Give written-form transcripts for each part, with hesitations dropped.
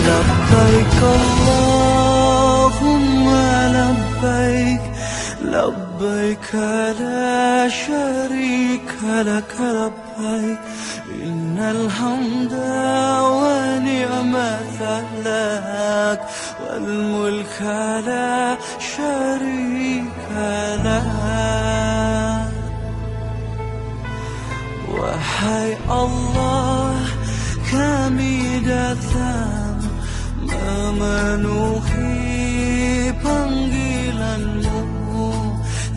لبيك اللهم لبيك لبيك لا شريك لك لبيك إن الحمد ونعمة لك والملك لا شريك لك. Wahai Allah, kami datang memenuhi panggilan-Mu,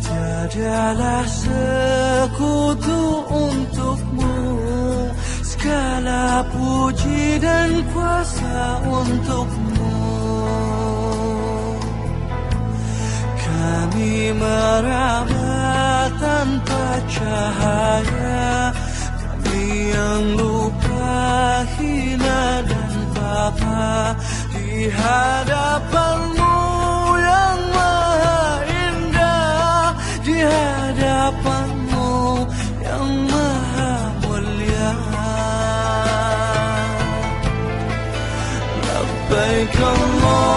tiadalah sekutu untuk-Mu, segala puji dan kuasa untuk-Mu. Kami meraba tanpa cahaya, kami yang lupa, hina dan papa di hadapan-Mu yang maha indah, di hadapan-Mu yang maha mulia. Labbaik Allah